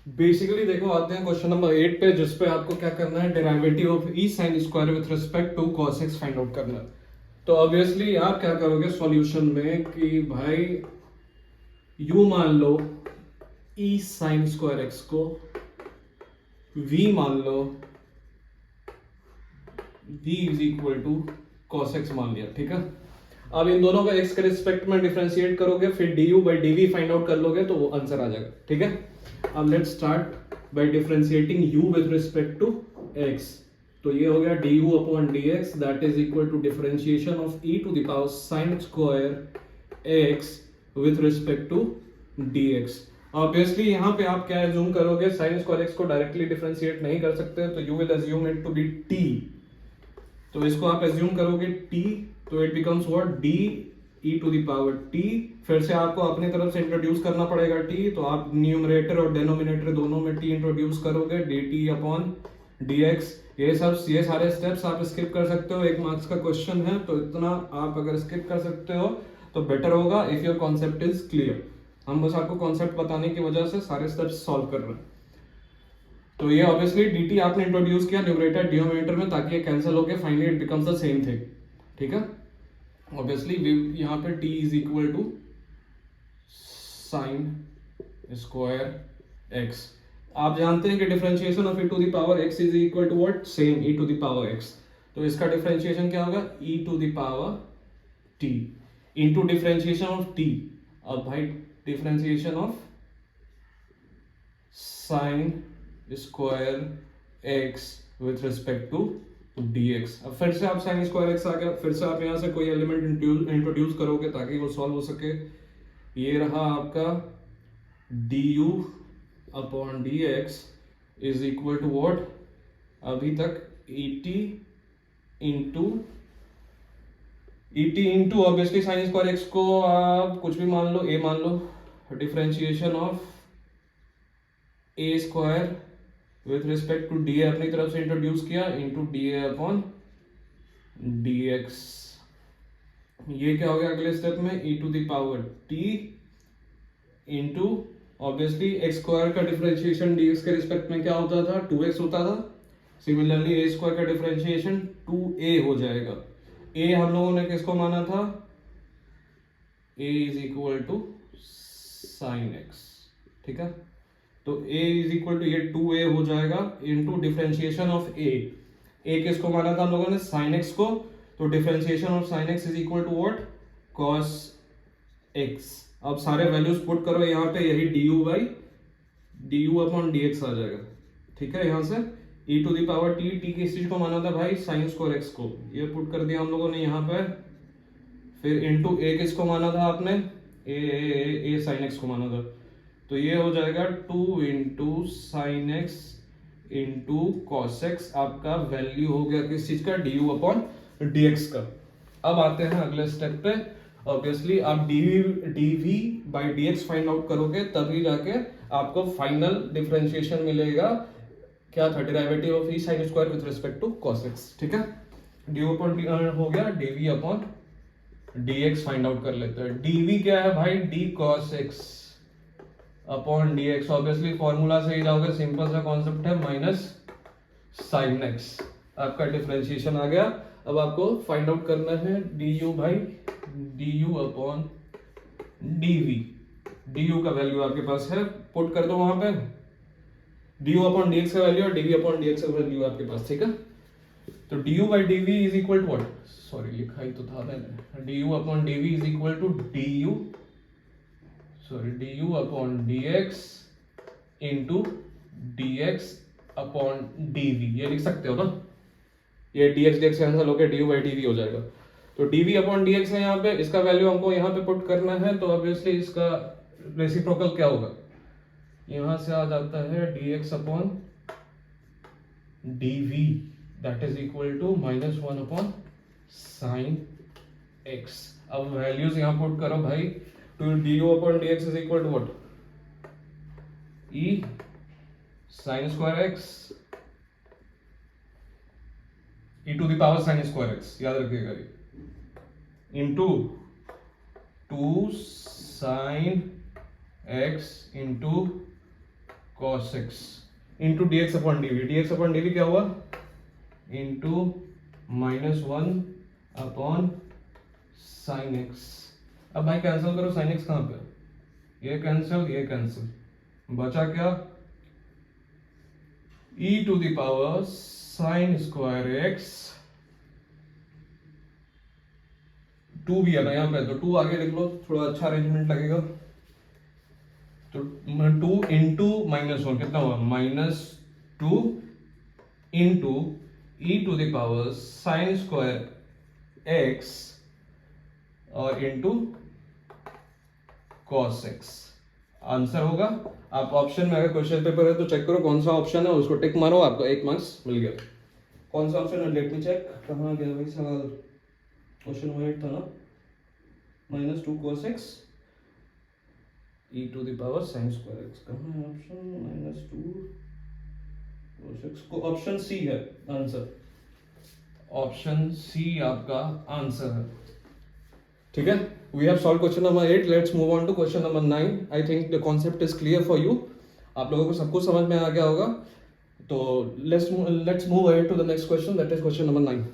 Basically देखो आते हैं क्वेश्चन नंबर 8 पे, जिसपे आपको क्या करना है, derivative of e sine square with respect to cos x find out करना है। तो ऑब्वियसली आप क्या करोगे सॉल्यूशन में कि भाई यू मान लो ई साइन स्क्वायर एक्स को, वी मान लो v is equal to cos x मान लिया, ठीक है। अब इन दोनों को x के रिस्पेक्ट में डिफरेंशिएट करोगे, फिर du by dv find out कर लोगे तो वो आंसर आ जाएगा, ठीक है। अब let's start by differentiating u with respect to x। तो ये हो गया du upon dx that is equal to differentiation of e to the power sin square x with respect to dx। Obviously यहाँ पे आप क्या एज्यूम करोगे, sin square x को डायरेक्टली डिफरेंशिएट नहीं कर सकते, तो you will assume it to be t। तो इसको आप एज्यूम करोगे t, तो it becomes what, d e to the power t। फिर से आपको अपनी तरफ से इंट्रोड्यूस करना पड़ेगा t, तो आप न्यूमरेटर और डिनोमिनेटर दोनों में t इंट्रोड्यूस करोगे, dt अपॉन dx। ये सारे स्टेप्स आप स्किप कर सकते हो, 1 मार्क्स का क्वेश्चन है, तो इतना आप अगर स्किप कर सकते हो तो बेटर होगा if your concept is clear. हम बस आपको कॉन्सेप्ट बताने की वजह से सारे स्टेप्स सॉल्व कर रहे हैं। तो ये ऑब्वियसली dt आपने इंट्रोड्यूस किया न्यूमरेटर डिनोमिनेटर में, ताकि ये कैंसिल होके finally it becomes the same thing, ठीक है। ऑब्वियसली यहाँ पे t is equal to sine square x। आप जानते हैं कि differentiation of e to the power x is equal to what, same e to the power x। तो इसका डिफरेंशिएशन क्या होगा, e to the power t into differentiation of t। अब भाई differentiation of sine square x with respect to dx। अब फिर से आप साइन स्क्वायर x आ गया, फिर से आप यहाँ से कोई एलिमेंट इंट्रोड्यूस करोगे ताकि वो सॉल्व हो सके। ये रहा आपका du upon dx is equal to what, अभी तक et into obviously sine square x को आप कुछ भी मान लो, a मान लो, differentiation of a square with respect to D अपनी तरफ से इंट्रोड्यूस किया इंटू डी अपॉन dx। ये क्या हो गया अगले स्टेप में, e to the power t into obviously x square का डिफरेंशिएशन dx के रिस्पेक्ट में क्या होता था, 2x होता था। सिमिलरली a स्क्वायर का डिफरेंशिएशन 2a हो जाएगा। a हम लोगों ने किसको माना था, a is equal to sine x, ठीक है। तो a इज इक्वल टू ये 2a हो जाएगा इंटू डिफरेंशिएशन ऑफ a किसको माना था हम लोगों ने, sin x को। तो differentiation of sin x is equal to what, cos x। अब सारे वैल्यूज पुट करो यहाँ पे, यही du अपॉन dx आ जाएगा, ठीक है। यहाँ से e to the power t किस चीज को माना था भाई, sin स्क्वायर x को, ये पुट कर दिया हम लोगों ने यहाँ पे। फिर इंटू a किसको माना था आपने, a sin x को माना था, तो ये हो जाएगा 2 into sine x into cos x. आपका वैल्यू हो गया किस चीज का, du अपॉन dx का। अब आते हैं अगले स्टेप पे। ऑब्वियसली आप dv by dx find out करोगे, तभी जाके आपको फाइनल डिफरेंशिएशन मिलेगा। क्या था, derivative of e sine square with respect to cos x, ठीक है। du अपॉन हो गया dv upon dx find out कर लेते हैं। dv क्या है भाई, d cos x upon dx। Obviously formula से ही जाओगे, सिंपल सा कॉन्सेप्ट है, माइनस साइन एक्स। आपका डिफरेंशिएशन आ गया। अब आपको फाइंड आउट करना है du भाई du अपॉन dv। du का वैल्यू आपके पास है, पुट कर दो वहां पे, du अपॉन dx का वैल्यू और dv अपॉन dx का वैल्यू आपके पास, ठीक है। तो du by dv is equal to what, sorry लिखा ही तो था मैंने, du upon dv is equal to du upon dx into dx upon dv। ये लिख सकते हो ना, ये dx कैंसिल होकर du बाई dv हो जाएगा। तो dv अपॉन dx है यहाँ पे, इसका वैल्यू हमको यहाँ पे पुट करना है। तो ऑब्वियसली इसका रेसिप्रोकल क्या होगा, यहाँ से आ जाता है dx upon dv that is equal to -1 upon sine x। अब वैल्यूज यहाँ पुट करो भाई, तो du upon dx is equal to what, e sine square x e to the power sine square x, याद रखिएगा ये, into 2 sine x into cos x into d x upon d v क्या हुआ into -1 upon sine x. अब भाई cancel करो, sine x कहाँ पे, ये कैंसिल, बचा क्या e to the power sine square x, 2 भी है ना यहाँ पे, तो 2 आगे लिख लो, थोड़ा अच्छा अरेंजमेंट लगेगा। तो 2 इंटू -1 कितना हुआ -2 into e to the power sine square x और इंटू कॉस एक्स। आंसर होगा, आप ऑप्शन में अगर क्वेश्चन पेपर है तो चेक करो कौन सा ऑप्शन है, उसको टिक मारो, आपको 1 मार्क्स मिल गया। कौन सा ऑप्शन है, लेट मी चेक, कहाँ गया भाई सवाल, क्वेश्चन नंबर 8 था ना, -2 cos x e to the power sine square x, कहाँ है ऑप्शन, -2 cos x को, ऑप्शन सी है आंसर, ऑप्शन सी आपका आंसर है। ठीक है, we have solve question number 8, let's move on to question number 9। I think the concept is clear for you, आप लोगों को सब कुछ समझ में आ गया होगा। तो let's move ahead to the next question, that is question number 9।